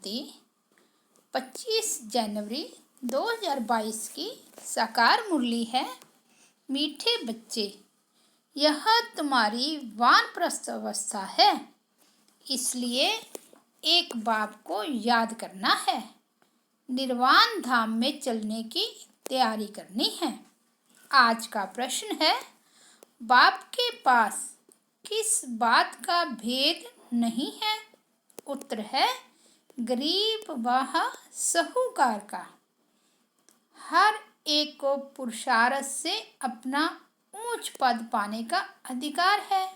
शांति 25 जनवरी 2022 की साकार मुरली है। मीठे बच्चे, यह तुम्हारी वानप्रस्थ अवस्था है, इसलिए एक बाप को याद करना है, निर्वाण धाम में चलने की तैयारी करनी है। आज का प्रश्न है, बाप के पास किस बात का भेद नहीं है? उत्तर है गरीब व साहूकार का। हर एक को पुरुषार्थ से अपना ऊंच पद पाने का अधिकार है।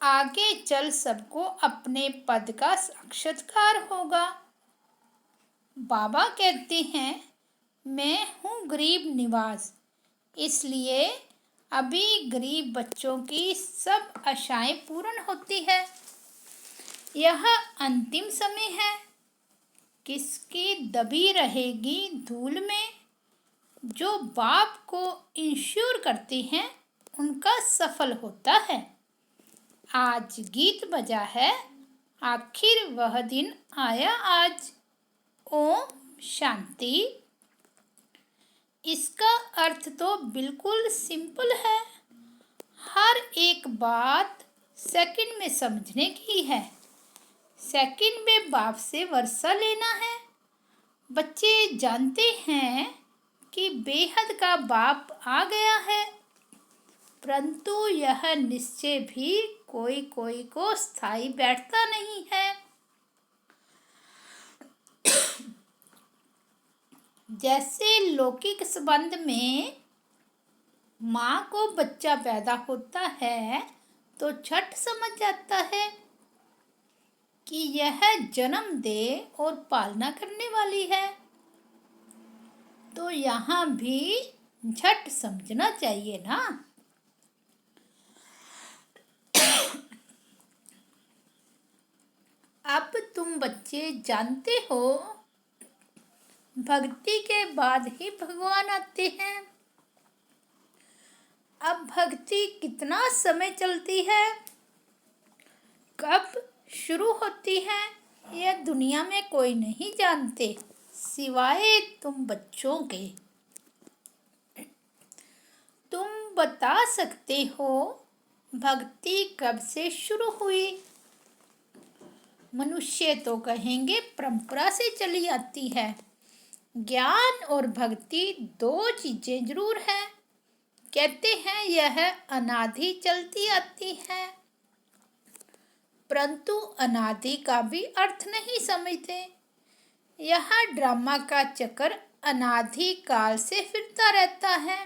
आगे चल सबको अपने पद का साक्षात्कार होगा। बाबा कहते हैं, मैं हूँ गरीब निवाज, इसलिए अभी गरीब बच्चों की सब आशाएं पूर्ण होती है। यह अंतिम समय है। किसकी दबी रहेगी धूल में? जो बाप को इंश्योर करते हैं उनका सफल होता है। आज गीत बजा है, आखिर वह दिन आया आज। ओम शांति। इसका अर्थ तो बिल्कुल सिंपल है। हर एक बात सेकंड में समझने की है। सेकंड में बाप से वर्षा लेना है। बच्चे जानते हैं कि बेहद का बाप आ गया है, परंतु यह निश्चय भी कोई कोई को स्थायी बैठता नहीं है। जैसे लौकिक संबंध में माँ को बच्चा पैदा होता है तो झट समझ जाता है कि यह जन्म दे और पालना करने वाली है, तो यहाँ भी झट समझना चाहिए ना। अब तुम बच्चे जानते हो, भक्ति के बाद ही भगवान आते हैं। अब भक्ति कितना समय चलती है, कब शुरू होती है, यह दुनिया में कोई नहीं जानते सिवाय तुम बच्चों के। तुम बता सकते हो भक्ति कब से शुरू हुई? मनुष्य तो कहेंगे परंपरा से चली आती है। ज्ञान और भक्ति दो चीजें जरूर हैं। कहते हैं यह अनादि चलती आती है, परंतु अनादि का भी अर्थ नहीं समझते। यह ड्रामा का चक्कर अनादि काल से फिरता रहता है,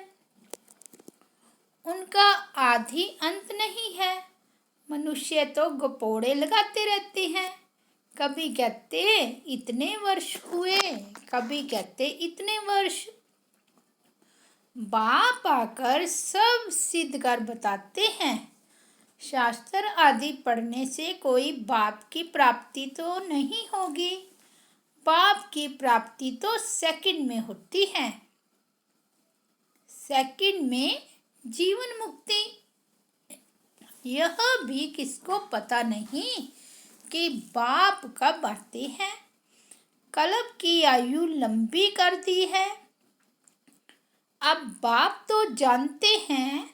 उनका आदि अंत नहीं है। मनुष्य तो गपोड़े लगाते रहते हैं, कभी कहते इतने वर्ष हुए, कभी कहते इतने वर्ष। बाप आकर सब सिद्ध कर बताते हैं। शास्त्र आदि पढ़ने से कोई बाप की प्राप्ति तो नहीं होगी। बाप की प्राप्ति तो सेकंड में होती है। सेकंड में जीवन मुक्ति। यह भी किसको पता नहीं कि बाप कब आते हैं। कल्प की आयु लंबी कर दी है। अब बाप तो जानते हैं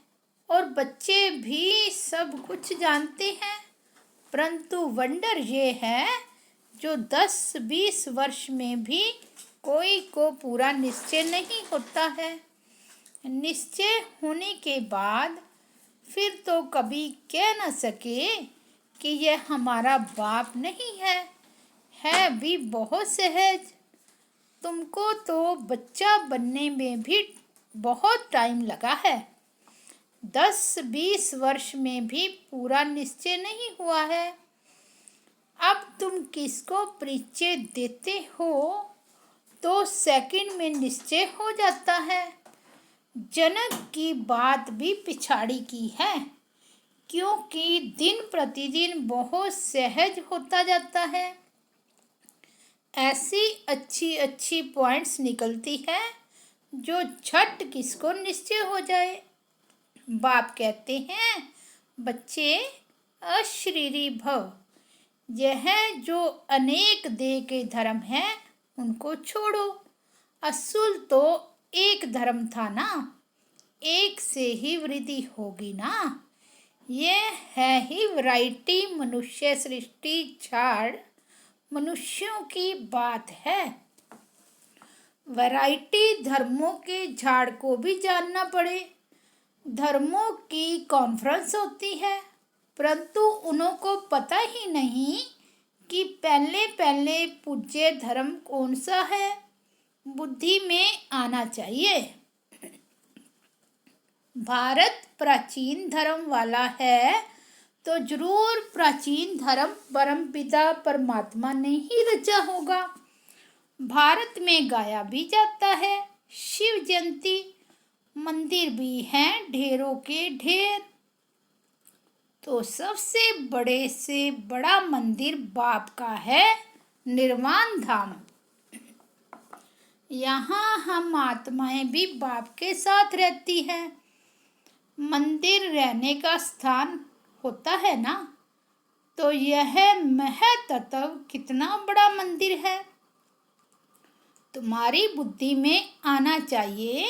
और बच्चे भी सब कुछ जानते हैं, परंतु वंडर ये है जो 10-20 वर्ष में भी कोई को पूरा निश्चय नहीं होता है। निश्चय होने के बाद फिर तो कभी कह न सके कि यह हमारा बाप नहीं है भी बहुत सहज। तुमको तो बच्चा बनने में भी बहुत टाइम लगा है। 10-20 वर्ष में भी पूरा निश्चय नहीं हुआ है। अब तुम किसको परिचय देते हो तो सेकंड में निश्चय हो जाता है। जनक की बात भी पिछाड़ी की है, क्योंकि दिन प्रतिदिन बहुत सहज होता जाता है। ऐसी अच्छी अच्छी पॉइंट्स निकलती है जो झट किसको निश्चय हो जाए। बाप कहते हैं, बच्चे अशरीरी भव, यह जो अनेक देह के धर्म है उनको छोड़ो। असूल तो एक धर्म था ना, एक से ही वृद्धि होगी ना। यह है ही वैरायटी मनुष्य सृष्टि झाड़ मनुष्यों की बात है। वैरायटी धर्मों के झाड़ को भी जानना पड़े। धर्मों की कॉन्फ्रेंस होती है, परंतु उन्हों को पता ही नहीं कि पहले पहले पूज्य धर्म कौन सा है। बुद्धि में आना चाहिए। भारत प्राचीन धर्म वाला है तो जरूर प्राचीन धर्म परमपिता परमात्मा ने ही रचा होगा। भारत में गाया भी जाता है शिव जयंती, मंदिर भी हैं ढेरों के ढेर। तो सबसे बड़े से बड़ा मंदिर बाप का है निर्वाण धाम। यहाँ हम आत्माएं भी बाप के साथ रहती हैं। मंदिर रहने का स्थान होता है ना, तो यह महतत्व कितना बड़ा मंदिर है। तुम्हारी बुद्धि में आना चाहिए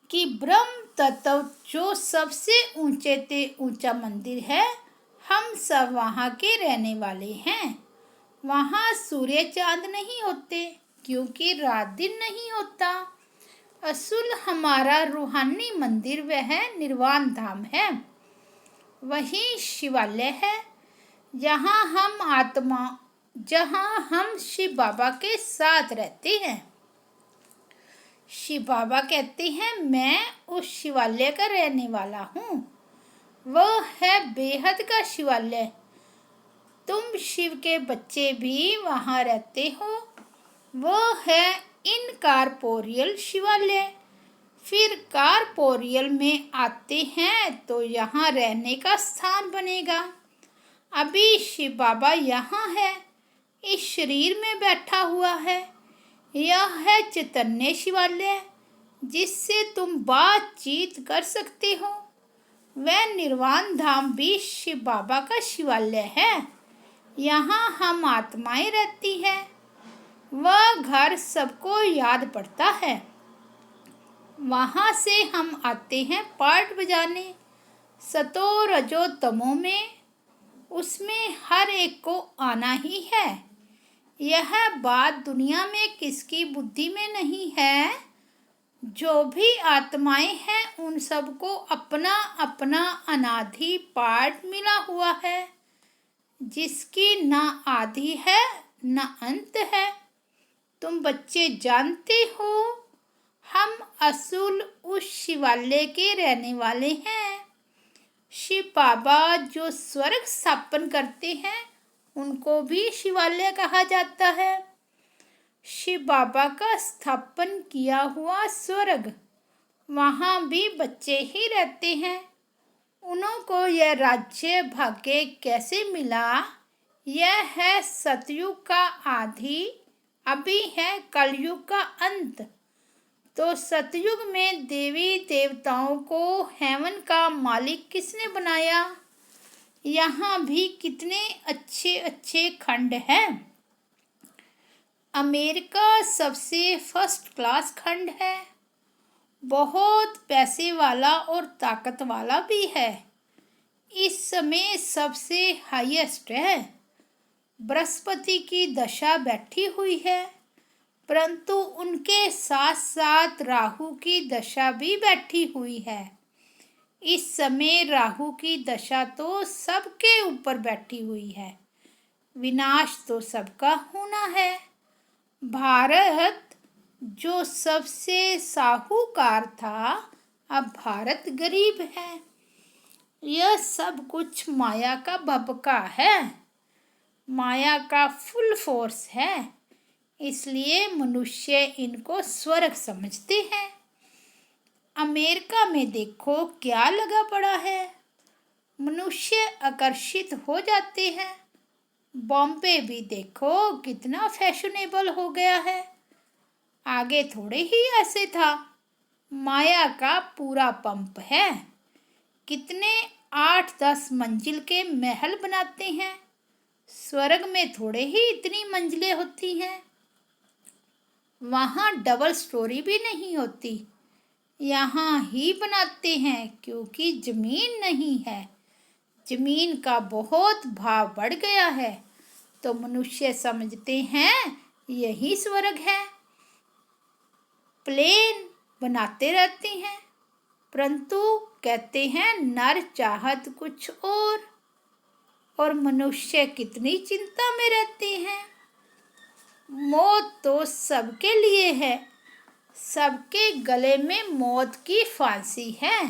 कि ब्रह्म तत्व जो सबसे ऊंचे से ऊंचा मंदिर है, हम सब वहाँ के रहने वाले हैं। वहाँ सूर्य चांद नहीं होते क्योंकि रात दिन नहीं होता। असूल हमारा रूहानी मंदिर वह निर्वाण धाम है, वही शिवालय है जहाँ हम शिव बाबा के साथ रहते हैं। शिव बाबा कहते हैं मैं उस शिवालय का रहने वाला हूँ। वह है बेहद का शिवालय। तुम शिव के बच्चे भी वहाँ रहते हो। वह है इनकॉर्पोरियल शिवालय। फिर कॉर्पोरियल में आते हैं तो यहाँ रहने का स्थान बनेगा। अभी शिव बाबा यहाँ है, इस शरीर में बैठा हुआ है। यह है चैतन्य शिवालय जिससे तुम बातचीत कर सकते हो। वह निर्वाण धाम भी शिव बाबा का शिवालय है। यहाँ हम आत्माएं रहती हैं। वह घर सबको याद पड़ता है। वहाँ से हम आते हैं पार्ट बजाने सतो रजो तमो में। उसमें हर एक को आना ही है। यह बात दुनिया में किसकी बुद्धि में नहीं है। जो भी आत्माएं हैं उन सबको अपना अपना अनादि पार्ट मिला हुआ है, जिसकी न आदि है न अंत है। तुम बच्चे जानते हो हम असूल उस शिवालय के रहने वाले हैं। शिव बाबा जो स्वर्ग स्थापन करते हैं उनको भी शिवालय कहा जाता है। शिव बाबा का स्थापन किया हुआ स्वर्ग, वहाँ भी बच्चे ही रहते हैं। उनको यह राज्य भाग्य कैसे मिला? यह है सतयुग का आदि, अभी है कलयुग का अंत। तो सतयुग में देवी देवताओं को हेवन का मालिक किसने बनाया? यहाँ भी कितने अच्छे अच्छे खंड हैं। अमेरिका सबसे फर्स्ट क्लास खंड है, बहुत पैसे वाला और ताकत वाला भी है। इस समय सबसे हाईएस्ट है। बृहस्पति की दशा बैठी हुई है, परंतु उनके साथ साथ राहु की दशा भी बैठी हुई है। इस समय राहु की दशा तो सबके ऊपर बैठी हुई है। विनाश तो सबका होना है। भारत जो सबसे साहूकार था, अब भारत गरीब है। यह सब कुछ माया का भपका है, माया का फुल फोर्स है। इसलिए मनुष्य इनको स्वर्ग समझते हैं। अमेरिका में देखो क्या लगा पड़ा है, मनुष्य आकर्षित हो जाते हैं। बॉम्बे भी देखो कितना फैशनेबल हो गया है, आगे थोड़े ही ऐसे था। माया का पूरा पंप है। कितने 8-10 मंजिल के महल बनाते हैं, स्वर्ग में थोड़े ही इतनी मंजिलें होती हैं। वहाँ डबल स्टोरी भी नहीं होती। यहाँ ही बनाते हैं क्योंकि जमीन नहीं है। जमीन का बहुत भाव बढ़ गया है तो मनुष्य समझते हैं यही स्वर्ग है। प्लेन बनाते रहते हैं परंतु कहते हैं नर चाहत कुछ और मनुष्य कितनी चिंता में रहते हैं। मौत तो सबके लिए है, सबके गले में मौत की फांसी है।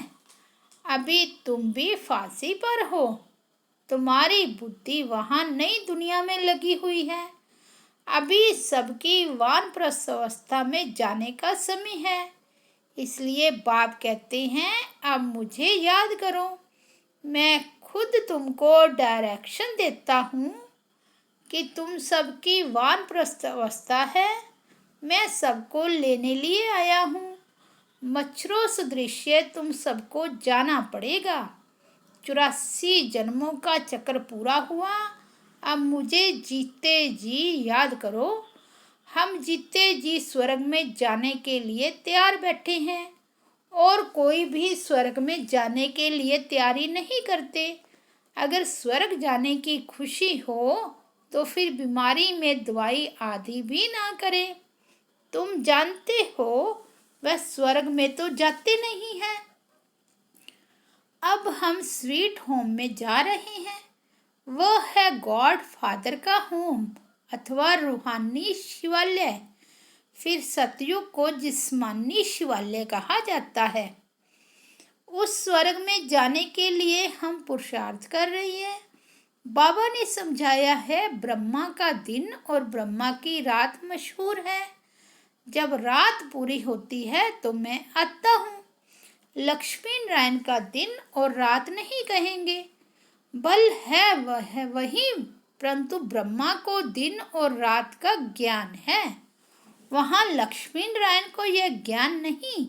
अभी तुम भी फांसी पर हो, तुम्हारी बुद्धि वहाँ नई दुनिया में लगी हुई है। अभी सबकी वानप्रस्थ अवस्था में जाने का समय है। इसलिए बाप कहते हैं अब मुझे याद करो, मैं खुद तुमको डायरेक्शन देता हूँ कि तुम सबकी वानप्रस्थ अवस्था है। मैं सबको लेने लिए आया हूँ। मच्छरों सदृश्य तुम सबको जाना पड़ेगा। 84 जन्मों का चक्र पूरा हुआ। अब मुझे जीते जी याद करो। हम जीते जी स्वर्ग में जाने के लिए तैयार बैठे हैं और कोई भी स्वर्ग में जाने के लिए तैयारी नहीं करते। अगर स्वर्ग जाने की खुशी हो तो फिर बीमारी में दवाई आदि भी ना करें। तुम जानते हो वह स्वर्ग में तो जाते नहीं हैं। अब हम स्वीट होम में जा रहे हैं। वह है गॉड फादर का होम अथवा रूहानी शिवालय। फिर सतयुग को जिस्मानी शिवालय कहा जाता है। उस स्वर्ग में जाने के लिए हम पुरुषार्थ कर रहे हैं। बाबा ने समझाया है ब्रह्मा का दिन और ब्रह्मा की रात मशहूर है। जब रात पूरी होती है तो मैं आता हूँ। लक्ष्मी नारायण का दिन और रात नहीं कहेंगे, बल है वह वही, परंतु ब्रह्मा को दिन और रात का ज्ञान है। वहाँ लक्ष्मी नारायण को यह ज्ञान नहीं,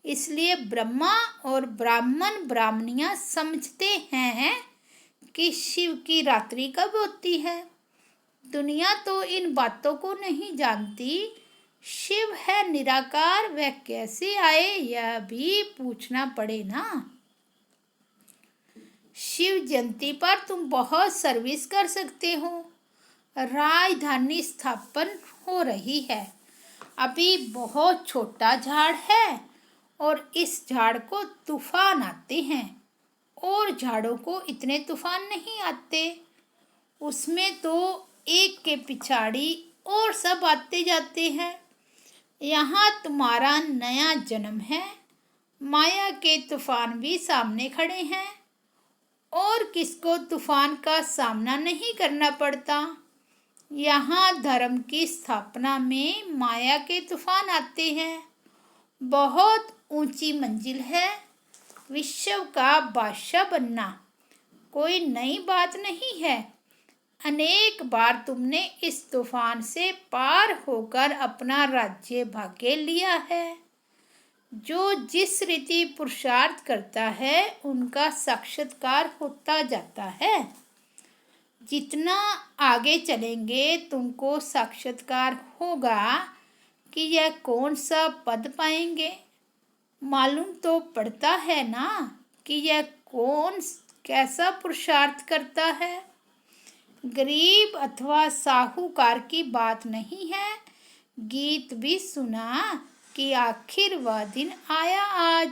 इसलिए ब्रह्मा और ब्राह्मण ब्राह्मणियाँ समझते हैं कि शिव की रात्रि कब होती है। दुनिया तो इन बातों को नहीं जानती। शिव है निराकार, वह कैसे आए यह भी पूछना पड़े ना। शिव जयंती पर तुम बहुत सर्विस कर सकते हो। राजधानी स्थापन हो रही है। अभी बहुत छोटा झाड़ है और इस झाड़ को तूफान आते हैं और झाड़ों को इतने तूफान नहीं आते। उसमें तो एक के पिछाड़ी और सब आते जाते हैं। यहाँ तुम्हारा नया जन्म है। माया के तूफान भी सामने खड़े हैं और किसको तूफान का सामना नहीं करना पड़ता। यहाँ धर्म की स्थापना में माया के तूफान आते हैं। बहुत ऊंची मंजिल है। विश्व का बादशाह बनना कोई नई बात नहीं है। अनेक बार तुमने इस तूफान से पार होकर अपना राज्य भाग्य लिया है। जो जिस रीति पुरुषार्थ करता है उनका साक्षात्कार होता जाता है। जितना आगे चलेंगे तुमको साक्षात्कार होगा कि यह कौन सा पद पाएंगे। मालूम तो पड़ता है ना कि यह कौन कैसा पुरुषार्थ करता है। गरीब अथवा साहूकार की बात नहीं है। गीत भी सुना कि आखिर वह दिन आया आज,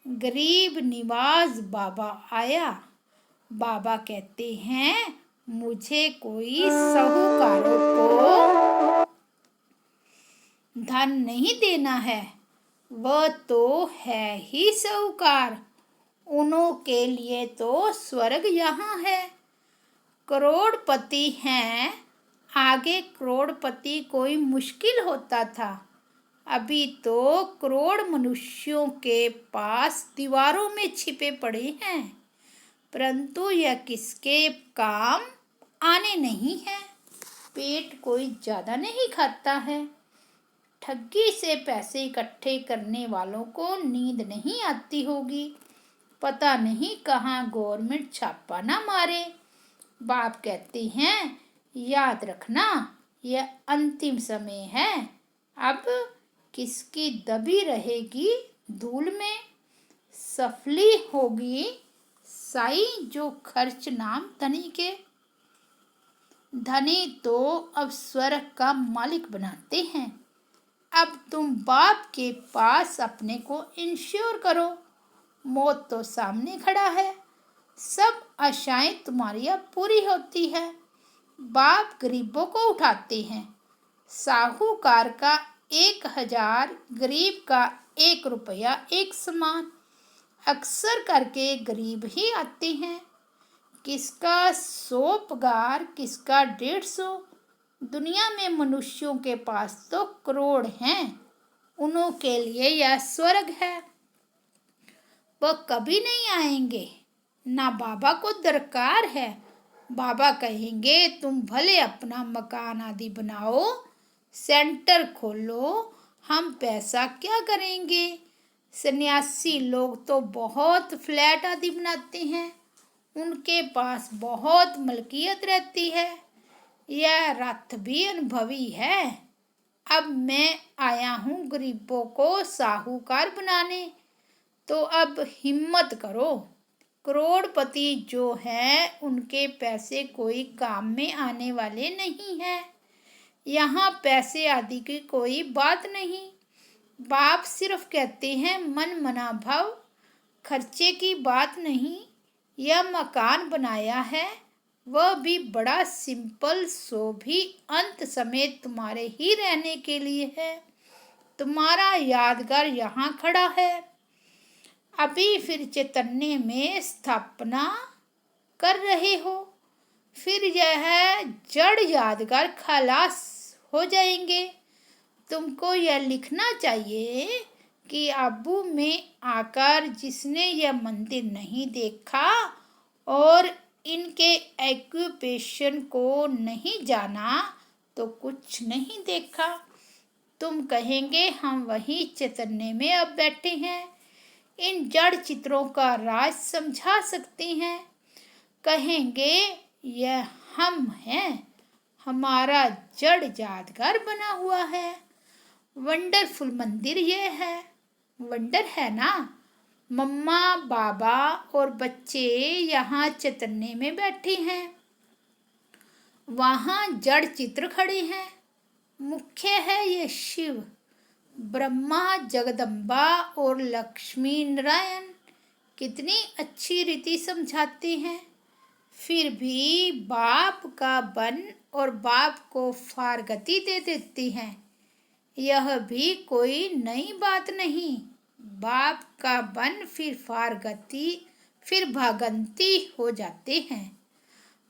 गरीब निवाज बाबा आया। बाबा कहते हैं मुझे कोई साहूकारों को धन नहीं देना है, वह तो है ही साहूकार। उन्हों के लिए तो स्वर्ग यहाँ है। करोड़पति हैं। आगे करोड़पति कोई मुश्किल होता था। अभी तो करोड़ मनुष्यों के पास दीवारों में छिपे पड़े हैं, परंतु यह किसके काम आने नहीं है। पेट कोई ज़्यादा नहीं खाता है। ठगी से पैसे इकट्ठे करने वालों को नींद नहीं आती होगी। पता नहीं कहाँ गवर्नमेंट छापा ना मारे। बाप कहते हैं, याद रखना यह अंतिम समय है। अब किसकी दबी रहेगी धूल में, सफली होगी साई जो खर्च नाम धनी के। धनी तो अब स्वर्ग का मालिक बनाते हैं। अब तुम बाप के पास अपने को इंश्योर करो। मौत तो सामने खड़ा है, सब आशाएं तुम्हारी अब पूरी होती है। बाप गरीबों को उठाते हैं, साहूकार का 1000, गरीब का 1 रुपया एक समान। अक्सर करके गरीब ही आते हैं, किसका 100 पगार, किसका 150। दुनिया में मनुष्यों के पास तो करोड़ हैं, उन्हों के लिए यह स्वर्ग है। वह कभी नहीं आएंगे, ना बाबा को दरकार है। बाबा कहेंगे तुम भले अपना मकान आदि बनाओ, सेंटर खोलो, हम पैसा क्या करेंगे। सन्यासी लोग तो बहुत फ्लैट आदि बनाते हैं, उनके पास बहुत मलकियत रहती है। यह रथ भी अनुभवी है। अब मैं आया हूँ गरीबों को साहूकार बनाने, तो अब हिम्मत करो। करोड़पति जो हैं उनके पैसे कोई काम में आने वाले नहीं हैं। यहाँ पैसे आदि की कोई बात नहीं। बाप सिर्फ कहते हैं मन मना भाव, खर्चे की बात नहीं। यह मकान बनाया है वह भी बड़ा सिंपल, सो भी अंत समय तुम्हारे ही रहने के लिए है। तुम्हारा यादगार यहाँ खड़ा है। अभी फिर चैतन्य में स्थापना कर रहे हो, फिर यह जड़ यादगार खलास हो जाएंगे। तुमको यह लिखना चाहिए कि अबू में आकर जिसने यह मंदिर नहीं देखा और इनके एक्यूपेशन को नहीं जाना तो कुछ नहीं देखा। तुम कहेंगे हम वही चैतन्य में अब बैठे हैं, इन जड़ चित्रों का राज समझा सकते हैं। कहेंगे यह हम हैं, हमारा जड़ यादगार बना हुआ है। वंडरफुल मंदिर ये है, वंडर है ना। मम्मा बाबा और बच्चे यहाँ चैतन्य में बैठे हैं, वहाँ जड़ चित्र खड़े हैं। मुख्य है ये शिव, ब्रह्मा, जगदम्बा और लक्ष्मी नारायण। कितनी अच्छी रीति समझाते हैं। फिर भी बाप का बन और बाप को फारगति दे देते हैं। यह भी कोई नई बात नहीं। बाप का बन फिर फारगति फिर भागंती हो जाते हैं।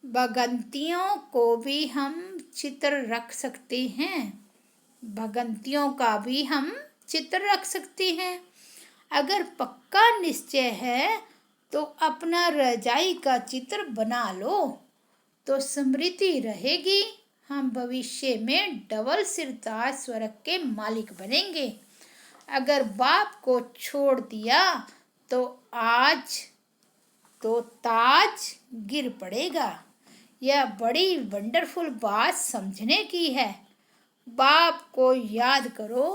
भगंतियों को भी हम चित्र रख सकते हैं, भगंतियों का भी हम चित्र रख सकते हैं। अगर पक्का निश्चय है तो अपना रजाई का चित्र बना लो, तो स्मृति रहेगी। हम भविष्य में डबल सिरताज स्वर्ग के मालिक बनेंगे। अगर बाप को छोड़ दिया तो आज तो ताज गिर पड़ेगा। यह बड़ी वंडरफुल बात समझने की है। बाप को याद करो,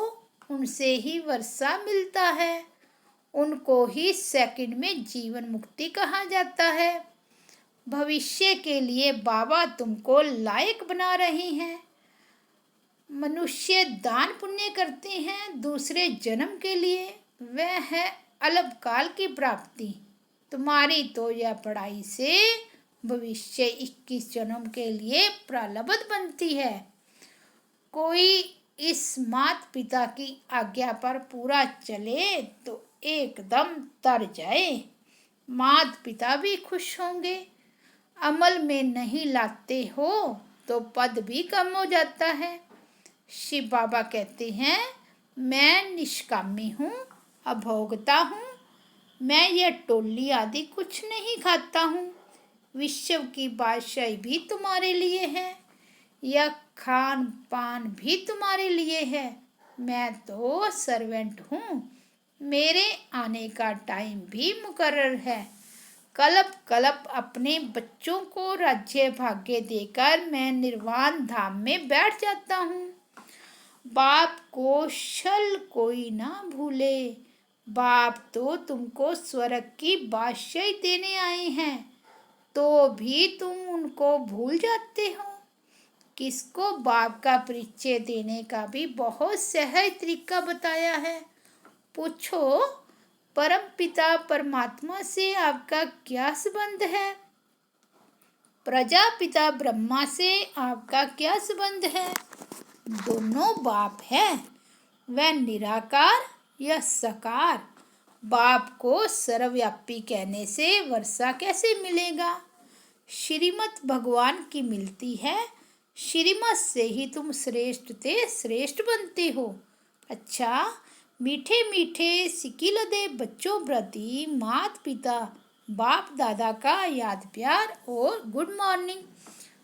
उनसे ही वर्षा मिलता है, उनको ही सेकंड में जीवन मुक्ति कहा जाता है। भविष्य के लिए बाबा तुमको लायक बना रहे हैं। मनुष्य दान पुण्य करते हैं दूसरे जन्म के लिए, वह है अल्पकाल की प्राप्ति। तुम्हारी तो यह पढ़ाई से भविष्य 21 जन्म के लिए प्रारब्ध बनती है। कोई इस माता पिता की आज्ञा पर पूरा चले तो एकदम तर जाए, माता पिता भी खुश होंगे। अमल में नहीं लाते हो तो पद भी कम हो जाता है। शिव बाबा कहते हैं मैं निष्कामी हूँ, अभोगता हूँ, मैं यह टोली आदि कुछ नहीं खाता हूँ। विश्व की बादशाही भी तुम्हारे लिए है, यह खान पान भी तुम्हारे लिए है। मैं तो सर्वेंट हूँ, मेरे आने का टाइम भी मुकर्रर है। कल्प कल्प अपने बच्चों को राज्य भाग्य देकर मैं निर्वाण धाम में बैठ जाता हूँ। बाप को छल कोई ना भूले, बाप तो तुमको स्वर्ग की बादशाही देने आए हैं, तो भी तुम उनको भूल जाते हो। किसको बाप का परिचय देने का भी बहुत सहज तरीका बताया है। पूछो, परम पिता परमात्मा से आपका क्या संबंध है? प्रजापिता ब्रह्मा से आपका क्या संबंध है? दोनों बाप हैं। वह निराकार या साकार? बाप को सर्वव्यापी कहने से वर्षा कैसे मिलेगा? श्रीमत भगवान की मिलती है, श्रीमत से ही तुम श्रेष्ठ ते श्रेष्ठ बनते हो। अच्छा, मीठे मीठे सिकिलदे बच्चों प्रति माता पिता बाप दादा का याद प्यार और गुड मॉर्निंग।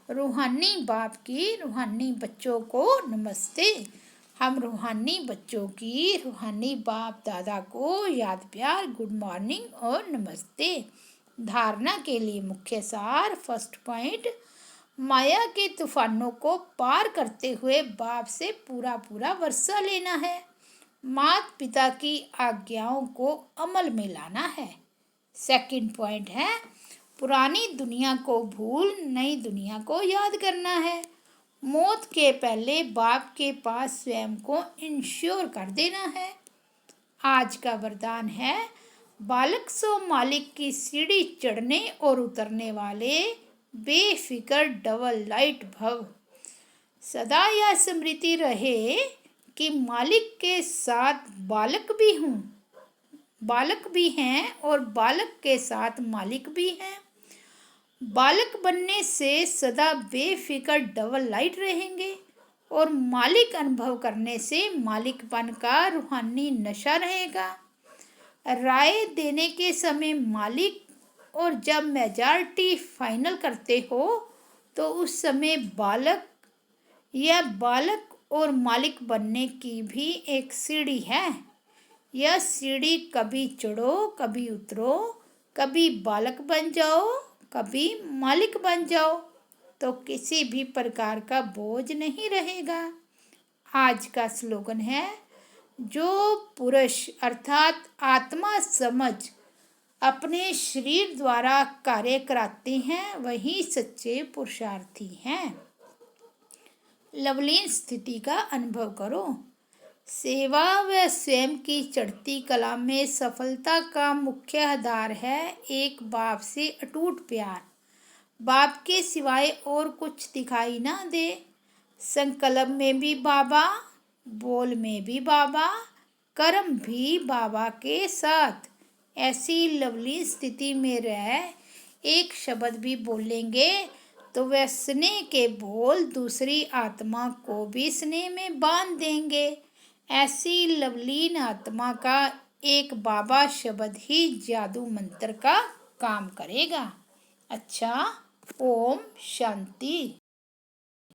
रूहानी बाप की रूहानी बच्चों को नमस्ते। हम रूहानी बच्चों की रूहानी बाप दादा को याद प्यार, गुड मॉर्निंग और नमस्ते। धारणा के लिए मुख्य सार, फर्स्ट पॉइंट, माया के तूफानों को पार करते हुए बाप से पूरा पूरा वर्षा लेना है। माता पिता की आज्ञाओं को अमल में लाना है। सेकंड पॉइंट है, पुरानी दुनिया को भूल नई दुनिया को याद करना है। मौत के पहले बाप के पास स्वयं को इंश्योर कर देना है। आज का वरदान है, बालक सो मालिक की सीढ़ी चढ़ने और उतरने वाले, बेफिक्र डबल लाइट भव। सदा यह स्मृति रहे कि मालिक के साथ बालक भी हूँ, बालक भी हैं और बालक के साथ मालिक भी हैं। बालक बनने से सदा बेफिक्र डबल लाइट रहेंगे और मालिक अनुभव करने से मालिकपन का रूहानी नशा रहेगा। राय देने के समय मालिक, और जब मेजॉरिटी फाइनल करते हो तो उस समय बालक। यह बालक और मालिक बनने की भी एक सीढ़ी है। यह सीढ़ी कभी चढ़ो कभी उतरो, कभी बालक बन जाओ कभी मालिक बन जाओ, तो किसी भी प्रकार का बोझ नहीं रहेगा। आज का स्लोगन है, जो पुरुष अर्थात आत्मा समझ अपने शरीर द्वारा कार्य कराते हैं वही सच्चे पुरुषार्थी हैं। लवलीन स्थिति का अनुभव करो। सेवा व स्वयं की चढ़ती कला में सफलता का मुख्य आधार है एक बाप से अटूट प्यार। बाप के सिवाय और कुछ दिखाई ना दे। संकल्प में भी बाबा, बोल में भी बाबा, कर्म भी बाबा के साथ। ऐसी लवली स्थिति में रह एक शब्द भी बोलेंगे तो वह स्नेह के बोल दूसरी आत्मा को भी स्नेह में बांध देंगे। ऐसी लवलीन आत्मा का एक बाबा शब्द ही जादू मंत्र का काम करेगा। अच्छा, ओम शांति।